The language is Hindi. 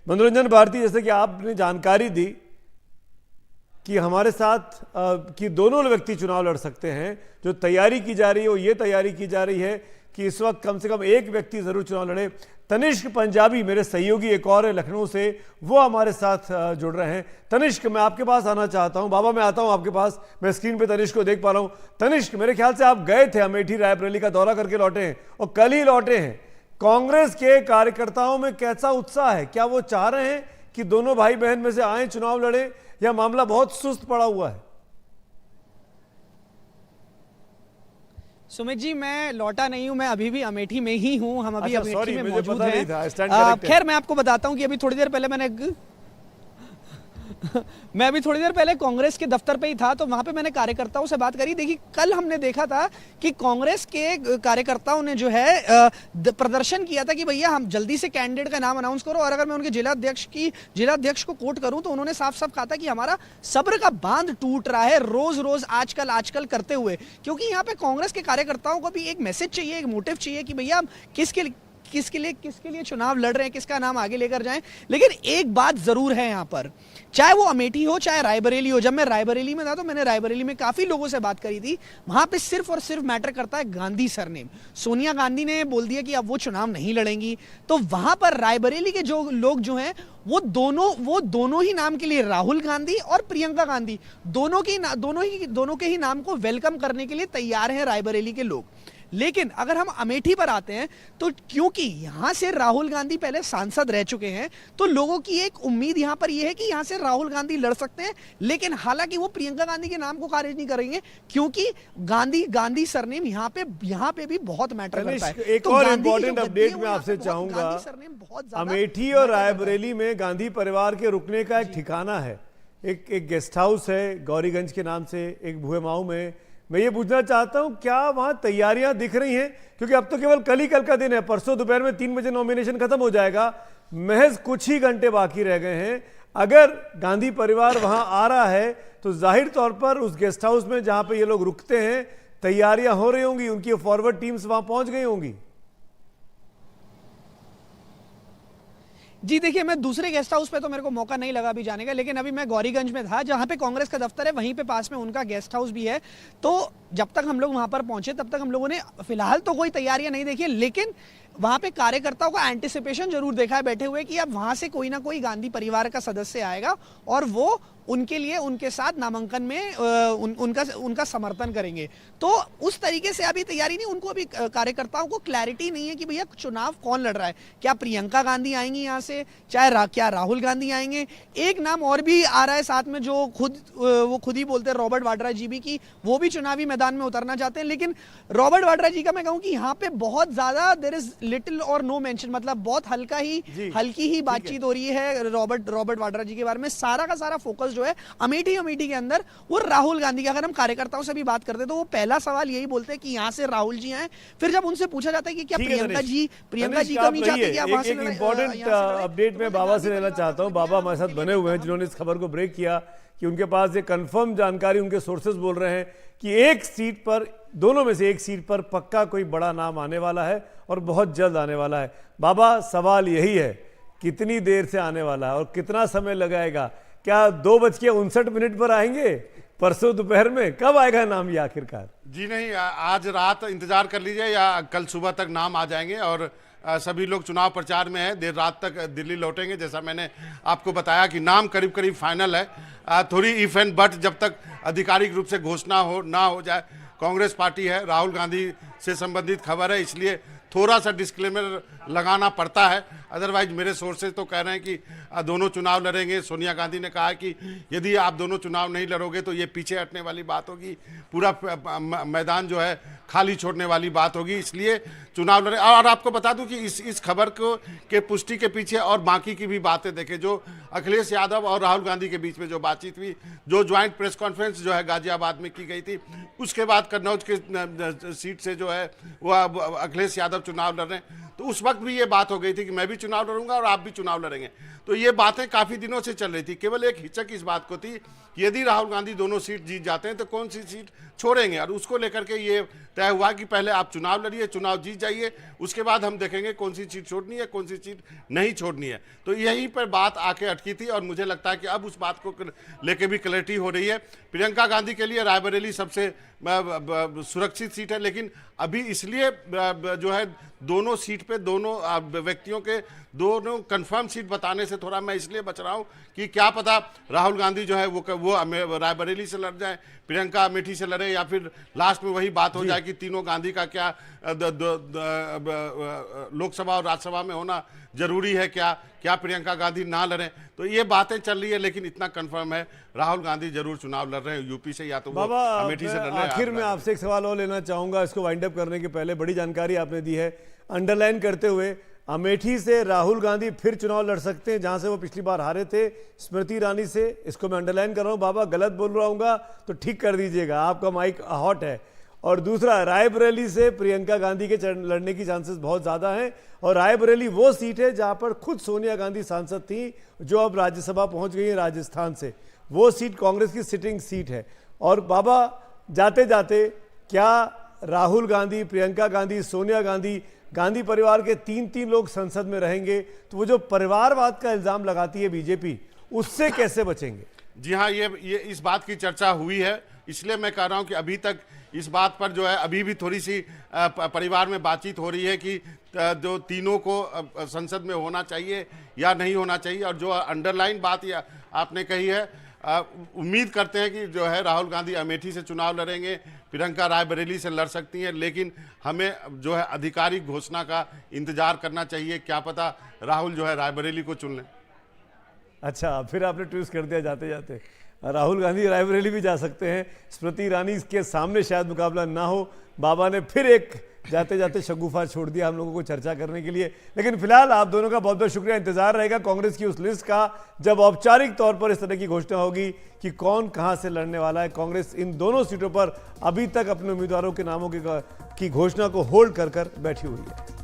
मनोरंजन भारती, जैसे कि आपने जानकारी दी कि हमारे साथ कि दोनों व्यक्ति चुनाव लड़ सकते हैं, जो तैयारी की जा रही है वो ये तैयारी की जा रही है कि इस वक्त कम से कम एक व्यक्ति जरूर चुनाव लड़े। तनिष्क पंजाबी मेरे सहयोगी एक और है लखनऊ से, वो हमारे साथ जुड़ रहे हैं। तनिष्क, मैं आपके पास आना चाहता हूं। बाबा, मैं आता हूं आपके पास। मैं स्क्रीन पे तनिष्क को देख पा रहा हूं। तनिष्क, मेरे ख्याल से आप गए थे अमेठी रायबरेली का दौरा करके लौटे हैं और कल ही लौटे हैं। कांग्रेस के कार्यकर्ताओं में कैसा उत्साह है? क्या वो चाह रहे हैं कि दोनों भाई बहन में से आए चुनाव लड़े, या मामला बहुत सुस्त पड़ा हुआ है? सुमित जी, मैं लौटा नहीं हूं, मैं अभी भी अमेठी में ही हूं। हम अभी अमेठी में मौजूद हैं। खैर, मैं आपको बताता हूं कि अभी थोड़ी देर पहले मैं अभी थोड़ी देर पहले कांग्रेस के दफ्तर पे ही था, तो वहां पे मैंने कार्यकर्ताओं से बात करी। देखिए, कल हमने देखा था कि कांग्रेस के कार्यकर्ताओं ने जो है प्रदर्शन किया था कि भैया हम जल्दी से कैंडिडेट का नाम अनाउंस करो। और अगर मैं उनके जिलाध्यक्ष को कोट करूं तो उन्होंने साफ साफ कहा था कि हमारा सब्र का बांध टूट रहा है रोज रोज आजकल करते हुए, क्योंकि यहाँ पे कांग्रेस के कार्यकर्ताओं को भी एक मैसेज चाहिए, एक मोटिव चाहिए कि भैया हम किसके लिए चुनाव लड़ रहे हैं, किसका नाम आगे लेकर जाएं। लेकिन एक बात जरूर है यहाँ पर, चाहे वो अमेठी हो चाहे रायबरेली हो। जब मैं रायबरेली में था तो मैंने रायबरेली में काफी लोगों से बात करी थी। वहां पे सिर्फ और सिर्फ मैटर करता है गांधी सरनेम। सोनिया गांधी ने बोल दिया कि अब वो चुनाव नहीं लड़ेंगी, तो वहां पर रायबरेली के जो लोग जो हैं वो दोनों ही नाम के लिए, राहुल गांधी और प्रियंका गांधी, दोनों के ही नाम को वेलकम करने के लिए तैयार हैं रायबरेली के लोग। लेकिन अगर हम अमेठी पर आते हैं तो क्योंकि यहां से राहुल गांधी पहले सांसद रह चुके हैं, तो लोगों की एक उम्मीद यहां पर यह है कि यहां से राहुल गांधी लड़ सकते हैं। लेकिन हालांकि वो प्रियंका गांधी के नाम को खारिज नहीं करेंगे, क्योंकि गांधी सरनेम यहां पे भी बहुत मैटर करता है। एक और इंपॉर्टेंट अपडेट मैं आपसे चाहूंगा। अमेठी और रायबरेली में गांधी परिवार के रुकने का एक ठिकाना है, एक गेस्ट हाउस है गौरीगंज के नाम से, एक भुएमाऊ में। मैं ये पूछना चाहता हूं, क्या वहां तैयारियां दिख रही हैं? क्योंकि अब तो केवल कल का दिन है, परसों दोपहर में 3 बजे नॉमिनेशन खत्म हो जाएगा, महज कुछ ही घंटे बाकी रह गए हैं। अगर गांधी परिवार वहां आ रहा है तो जाहिर तौर पर उस गेस्ट हाउस में जहां पे ये लोग रुकते हैं तैयारियां हो रही होंगी, उनकी फॉरवर्ड टीम्स वहां पहुंच गई होंगी। जी देखिए, मैं दूसरे गेस्ट हाउस पे तो मेरे को मौका नहीं लगा अभी जाने का, लेकिन अभी मैं गौरीगंज में था जहां पे कांग्रेस का दफ्तर है, वहीं पे पास में उनका गेस्ट हाउस भी है। तो जब तक हम लोग वहां पर पहुंचे तब तक हम लोगों ने फिलहाल तो कोई तैयारियां नहीं देखी, लेकिन वहां पे कार्यकर्ताओं का एंटिसिपेशन जरूर देखा है बैठे हुए कि अब वहां से कोई ना कोई गांधी परिवार का सदस्य आएगा और वो उनके लिए उनके साथ नामांकन में उनका समर्थन करेंगे। तो उस तरीके से अभी तैयारी नहीं, उनको अभी कार्यकर्ताओं को क्लैरिटी नहीं है कि भैया चुनाव कौन लड़ रहा है। क्या प्रियंका गांधी आएंगी यहाँ से, चाहे क्या राहुल गांधी आएंगे। एक नाम और भी आ रहा है साथ में, जो वो खुद ही बोलते हैं, रॉबर्ट वाड्रा जी भी, कि वो भी चुनावी मैदान में उतरना चाहते हैं। लेकिन रॉबर्ट वाड्रा जी का मैं कहूँ कि यहाँ पे बहुत ज्यादा देयर इज लिटिल और नो मेंशन, मतलब बहुत हल्की ही बातचीत हो रही है रॉबर्ट वाड्रा जी के बारे में। सारा का सारा फोकस जो है अमेठी के अंदर वो राहुल गांधी का। अगर हम कार्यकर्ताओं से भी बात करते हैं तो वो पहला सवाल यही बोलते हैं कि यहां से राहुल जी आए। फिर जब उनसे पूछा जाता है कि क्या प्रियंका जी को नहीं चाहते कि आप वहां से एक इंपॉर्टेंट अपडेट मैं बाबा से लेना चाहता हूं। बाबा हमारे साथ बने हुए हैं जिन्होंने इस खबर को ब्रेक किया कि उनके पास ये कंफर्म जानकारी, उनके सोर्सेज बोल रहे हैं कि एक सीट पर, दोनों में से एक सीट पर पक्का कोई बड़ा नाम आने वाला है और बहुत जल्द आने वाला है। बाबा, सवाल यही है, कितनी देर से आने वाला है और कितना समय लगाएगा? क्या 2:59 पर आएंगे? परसों दोपहर में? कब आएगा नाम ये आखिरकार? जी नहीं, आज रात इंतजार कर लीजिए या कल सुबह तक नाम आ जाएंगे। और सभी लोग चुनाव प्रचार में हैं, देर रात तक दिल्ली लौटेंगे। जैसा मैंने आपको बताया कि नाम करीब करीब फाइनल है। थोड़ी इफ एंड बट जब तक आधिकारिक रूप से घोषणा ना हो जाए। कांग्रेस पार्टी है, राहुल गांधी से संबंधित खबर है, इसलिए थोड़ा सा डिस्क्लेमर लगाना पड़ता है। अदरवाइज मेरे सोर्सेज तो कह रहे हैं कि दोनों चुनाव लड़ेंगे। सोनिया गांधी ने कहा है कि यदि आप दोनों चुनाव नहीं लड़ोगे तो ये पीछे हटने वाली बात होगी, पूरा मैदान जो है खाली छोड़ने वाली बात होगी, इसलिए चुनाव लड़े। और आपको बता दूं कि इस खबर को के पुष्टि के पीछे और बाकी की भी बातें देखें, जो अखिलेश यादव और राहुल गांधी के बीच में जो बातचीत हुई, जो ज्वाइंट प्रेस कॉन्फ्रेंस जो है गाजियाबाद में की गई थी, उसके बाद कन्नौज के सीट से जो है वो अखिलेश यादव चुनाव लड़ रहे हैं। तो उस वक्त भी ये बात हो गई थी कि मैं भी चुनाव लड़ूंगा और आप भी चुनाव लड़ेंगे। तो ये बातें काफ़ी दिनों से चल रही थी। केवल एक हिचक इस बात को थी कि यदि राहुल गांधी दोनों सीट जीत जाते हैं तो कौन सी सीट छोड़ेंगे, और उसको लेकर के ये तय हुआ कि पहले आप चुनाव लड़िए, चुनाव जीत जाइए, उसके बाद हम देखेंगे कौन सी सीट छोड़नी है, कौन सी सीट नहीं छोड़नी है। तो यहीं पर बात आके अटकी थी और मुझे लगता है कि अब उस बात को लेके भी क्लैरिटी हो रही है। प्रियंका गांधी के लिए रायबरेली सबसे सुरक्षित सीट है, लेकिन अभी इसलिए जो है दोनों सीट पे दोनों व्यक्तियों के दोनों कंफर्म सीट बताने से थोड़ा मैं इसलिए बच रहा हूं कि क्या पता राहुल गांधी जो है वो रायबरेली से लड़ जाए, प्रियंका अमेठी से लड़े, या फिर लास्ट में वही बात हो जाए कि तीनों गांधी का क्या लोकसभा और राज्यसभा में होना जरूरी है, क्या प्रियंका गांधी ना लड़े। तो ये बातें चल रही है, लेकिन इतना कंफर्म है राहुल गांधी जरूर चुनाव लड़ रहे हैं यूपी से, या तो वो अमेठी से लड़ रहे हैं। आखिर में आपसे एक सवाल और लेना चाहूंगा, इसको वाइंड अप करने के पहले। बड़ी जानकारी आपने दी है, अंडरलाइन करते हुए अमेठी से राहुल गांधी फिर चुनाव लड़ सकते हैं जहां से वो पिछली बार हारे थे, स्मृति ईरानी से। इसको मैं अंडरलाइन कर रहा हूं। बाबा गलत बोल रहा हूँ तो ठीक कर दीजिएगा, आपका माइक हॉट है। और दूसरा, रायबरेली से प्रियंका गांधी के लड़ने की चांसेस बहुत ज़्यादा हैं, और रायबरेली वो सीट है जहां पर खुद सोनिया गांधी सांसद थी, जो अब राज्यसभा पहुंच गई है राजस्थान से। वो सीट कांग्रेस की सिटिंग सीट है। और बाबा जाते जाते, क्या राहुल गांधी, प्रियंका गांधी, सोनिया गांधी, गांधी परिवार के 3 लोग संसद में रहेंगे, तो वो जो परिवारवाद का इल्जाम लगाती है बीजेपी, उससे कैसे बचेंगे? जी हाँ, ये इस बात की चर्चा हुई है, इसलिए मैं कह रहा हूं कि अभी तक इस बात पर जो है अभी भी थोड़ी सी परिवार में बातचीत हो रही है कि जो तीनों को संसद में होना चाहिए या नहीं होना चाहिए। और जो अंडरलाइन बात या आपने कही है, उम्मीद करते हैं कि जो है राहुल गांधी अमेठी से चुनाव लड़ेंगे, प्रियंका रायबरेली से लड़ सकती हैं, लेकिन हमें जो है आधिकारिक घोषणा का इंतजार करना चाहिए। क्या पता राहुल जो है रायबरेली को चुन लें। अच्छा, फिर आपने ट्विस्ट कर दिया जाते जाते। राहुल गांधी रायबरेली भी जा सकते हैं, स्मृति ईरानी के सामने शायद मुकाबला ना हो। बाबा ने फिर एक जाते जाते शगुफा छोड़ दिया हम लोगों को चर्चा करने के लिए। लेकिन फिलहाल आप दोनों का बहुत बहुत शुक्रिया। इंतजार रहेगा कांग्रेस की उस लिस्ट का, जब औपचारिक तौर पर इस तरह की घोषणा होगी कि कौन कहां से लड़ने वाला है। कांग्रेस इन दोनों सीटों पर अभी तक अपने उम्मीदवारों के नामों की घोषणा को होल्ड कर बैठी हुई है।